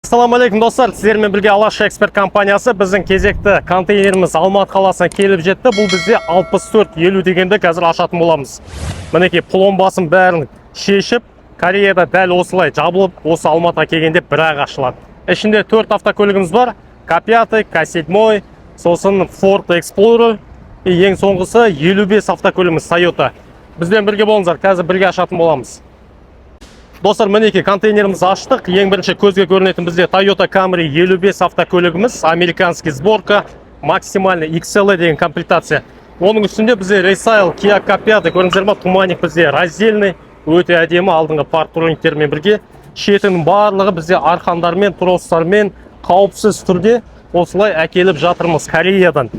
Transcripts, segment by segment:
Ассаламу алейкум достар, сіздермен бірге Алаш Эксперт компаниясы біздің кезекті контейнеріміз Алматы қаласына келіп жетті. Бұл бізде 6450 дегенді қазір ашатын боламыз. Мінекей пломбасын бәрін шешіп, Кореяда дәл осылай жабылып, осы Алматыға келгенде бір-ақ ашылады. Ішінде 4 автокөлігіміз бар: К5, К7, сосын Ford Explorer, ең соңғысы 55 автокөлігіміз Toyota. Бізден бірге болыңыздар, қазір бірге ашатын боламыз. Достар, мінекей контейнерімізді аштық. Ең бірінші көзге көрінетін бізде Toyota Camry 55 автокөлігіміз, американский сборка, максимальный XL деген комплектация. Оның үстінде бізде Resail Kia K5 көріңіздер ме, туманик бізде раздельный, өте әдемі, алдыңғы парктрониктермен бірге. Шетінің барлығы бізде арқандармен, тростармен қауіпсіз түрде осылай әкеліп жатырмыз Кореядан.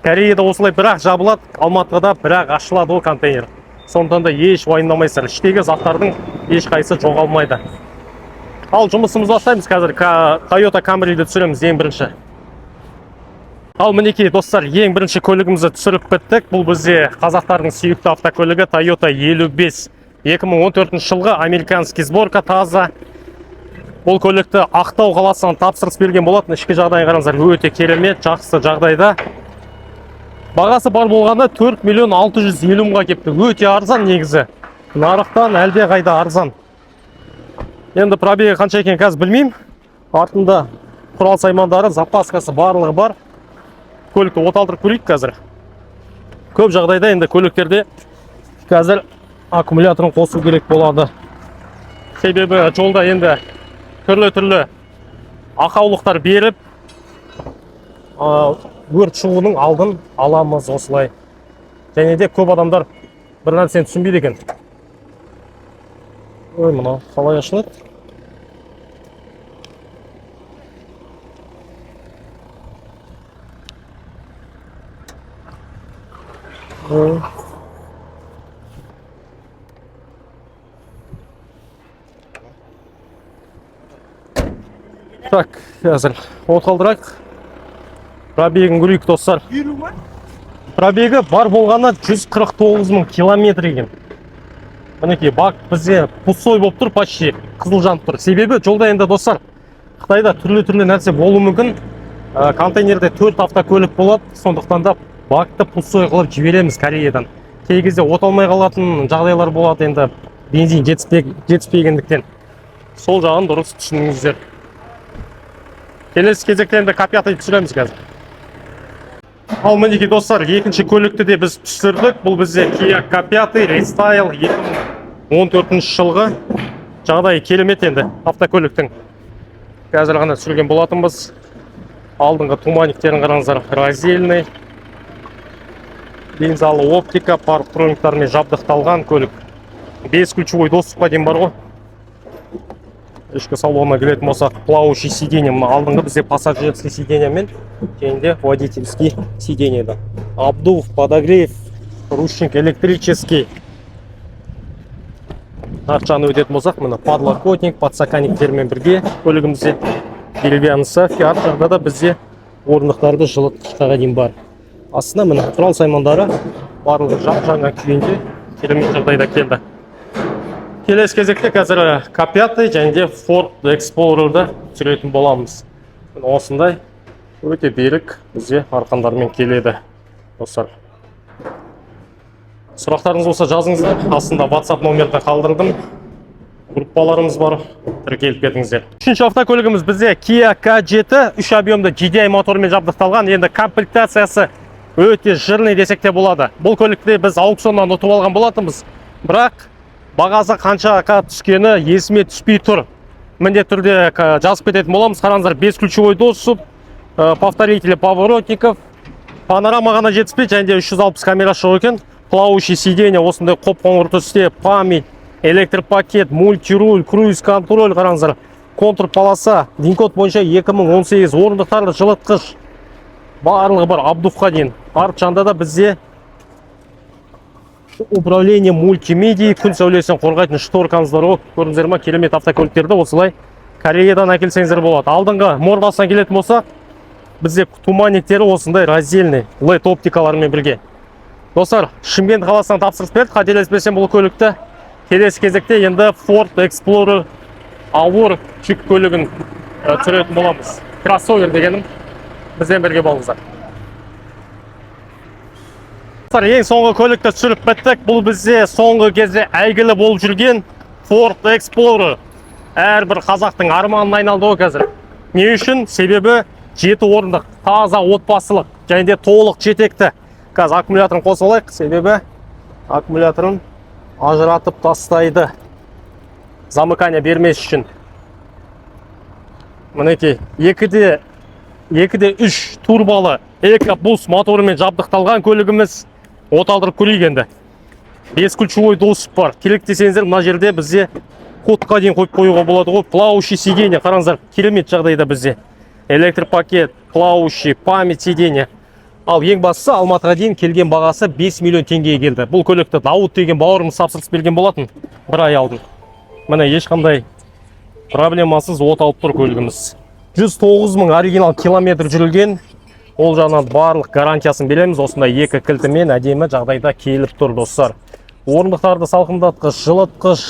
Кореяда осылай бірақ жабылады, Алматыда бірақ ашылады ол контейнер. Сондықтан да еш уайымдамайсыздар, іштегі заттардың ешқайсысы жоғалмайды. Ал жұмысымызды бастаймыз. Қазір Toyota Camry'ді түсіреміз ең бірінші. Ал мінекей достар, ең бірінші көлігімізді түсіріп біттік. Бұл бізде қазақтардың сүйікті автокөлігі Toyota 55. 2014 жылғы американский сборка, таза. Бұл көлікті Ақтау қаласынан тапсырыс берген болатын. Ішкі жағдайын қараңыздар, өте керемет, жақсы жағдайда. Бағасы бар болғанда 4 миллион 650 мыңға кепті. Өте арзан негізі. Нарықтан әлде қайда арзан. Енді пробегі қанша екен қазір білмеймін. Артында құрал саймандары, запаскасы барлығы бар. Көлікті оталдырып көрейік қазір. Көп жағдайда енді көліктерде қазір аккумуляторын қосу керек болады. Себебі жолда енді түрлі ақаулықтар беріп, өрт шығудың алдын аламыз осылай. Және де көп адамдар бір нәрсені түсінбейді екен. Ой, мына қалай ашылады? Так, қазір оталдырақ. Пробегін көрейік достар. Пробегі бар болғаны 149 мың километр екен. Мінекей бак бізде пустой болып тұр, почти қызыл жанып тұр. Себебі жолда енді достар, Қытайда түрлі нәрсе болуы мүмкін. Контейнерде 4 автокөлік болады, сондықтан да бакты пустой қылып жібереміз Кореядан. Кей кезде оталмай қалатын жағдайлар болады, енді бензин жетіспегендіктен. Сол жағын дұрыс түсініңіздер. Келесі кезекте енді К5 түсіреміз қазір. Ал мінекей достар, екінші көлікті де біз түсірдік. Бұл бізде Kia K5 Resail 2014 жылғы. Жағдайы керемет енді автокөліктің. Қазір ғана түсірген болатынбыз. Алдыңғы туманиктерін қараңыздар, раздельный. Бензалы оптика, парктрониктармен жабдықталған көлік. 5 ключевой доступқа дейін бар ғой. Ішкі салонына келетін болсақ, плавающий сиденье, алдыңғы бізде пассажирский сиденьемен, және де водительский сиденьеда. Обдув, подогрев, ручник электрический. Арт жағына өтетін болсақ, мына подлокотник, подсоканниктермен бірге көлігімізде деревянный сафки. Арт жағда да бізде орындықтарды жылытқышқа дейін бар. Астына мына құрал саймандары барлығы жаңа күйінде керемет жағдайда келді. Келесі кезекте қазір К5 және де Ford Explorer-ды түсіретін боламыз. Осындай өте берік бізде арқандармен келеді. Достар, сұрақтарыңыз болса жазыңыздар. Астында WhatsApp номерді қалдырдым. Группаларымыз бар, тіркеліп кетіңіздер. Үшінші автокөлігіміз бізде Kia K7, 3 объемды GDI мотормен жабдықталған. Енді комплектациясы өте жирный десек те болады. Бұл көлікті біз аукционнан ұтып алған болатынбыз. Бірақ бағасы қаншаға түскені есіме түспей тұр. Міндетті түрде жазып кететін боламыз. Қараңыздар, 5 ключевой доступ, повторители поворотников, панорама ғана жетіспей, және де 360 камера шығу екен. Плавающий сиденье, осындай қоп-қоңыр түсте, память, электропакет, мультируль, круиз-контроль, қараңыздар, контур полоса, динкод бойынша 2018, орындықтарды жылытқыш, барлығы бар, обдувқа дейін. Арт жағында да бізде управление мультимедиа, күн сәулесін қорғайтын шторкаңыздар бар. Көрдіңіздер ме, керемет автокөліктерді осылай Кореядан әкелсеңіздер болады. Алдыңғы мордасынан келетін болсақ, бізде туманиктері осындай раздельный LED оптикаларымен бірге. Достар, Шымкент қаласынан тапсырыс берді. Қателеспесем бұл көлікті келесі кезекте енді Ford Explorer ауыр жүк көлігін түсіретін боламыз. Кроссовер дегенім бізбен бірге болыңыздар. Ең соңғы көлікті түсіріп біттік. Бұл бізде соңғы кезде әйгілі болып жүрген Ford Explorer. Әрбір қазақтың арманына айналды ғой қазір. Не үшін? Себебі 7 орындық, таза отбасылық және де толық жетекті. Қазір аккумуляторын қосып алайық, себебі аккумуляторын ажыратып тастайды. Замыкание бермес үшін. Мінекей, 2-де 3 турбалы EcoBoost моторымен жабдықталған көлігіміз. Оталдырып көрейік енді. 5 ключевой доступ бар. Керек десеңіздер, мына жерде бізде кодқа дейін қойып қоюға болады ғой. Плавающий сиденье, қараңыздар, керемет жағдайда бізде. Электропакет, плавающий, память сиденье. Ал ең бастысы Алматыға дейін келген бағасы 5 миллион теңгеге келді. Бұл көлікті Дауыт деген бауырымыз тапсырыс берген болатын бір ай алдын. Міне ешқандай проблемасыз от алып тұр көлігіміз. 109 мың оригинал километр жүрілген. Ол жағынан барлық гарантиясын береміз. Осындай 2 кілтімен әдемі жағдайда келіп тұр достар. Орындықтарды салқындатқыш, жылытқыш,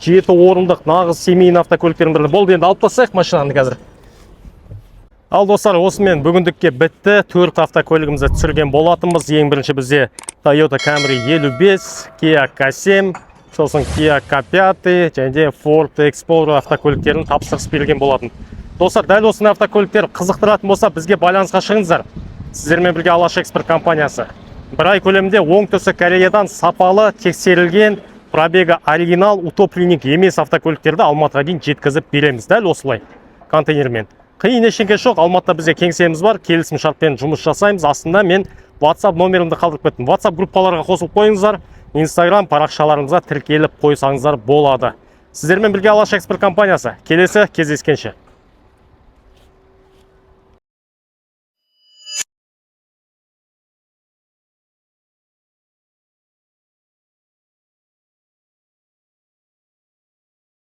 7 орындық нағыз семейный автокөліктердің бірі. Болды, енді алып тастайық машинаны қазір. Ал достар, осымен бүгіндікке бітті. 4 автокөлігімізді түсірген болатынбыз. Ең бірінші бізде Toyota Camry 55, Kia K7, сосын Kia K5 және де Ford Explorer автокөліктерін тапсырыс берген болатын. Достар, дәл осындай автокөліктер қызықтыратын болса, бізге байланысқа шығыңыздар. Сіздермен бірге Алаш Экспорт компаниясы. Бір ай көлемінде оңтүстік Кореядан сапалы, тексерілген, пробегі оригинал, утопленник емес автокөліктерді Алматыға дейін жеткізіп береміз. Дәл осылай контейнермен. Қиын ештеңе жоқ. Алматыда бізде кеңсеміз бар, келісім шартпен жұмыс жасаймыз. Астында мен WhatsApp номерімді қалдырып кеттім. WhatsApp группаларға қосылып қойыңыздар. Instagram парақшаларыңызға тіркеліп қойсаңыздар болады. Сіздермен бірге Алаш Экспорт компаниясы. Келесі кездескенше.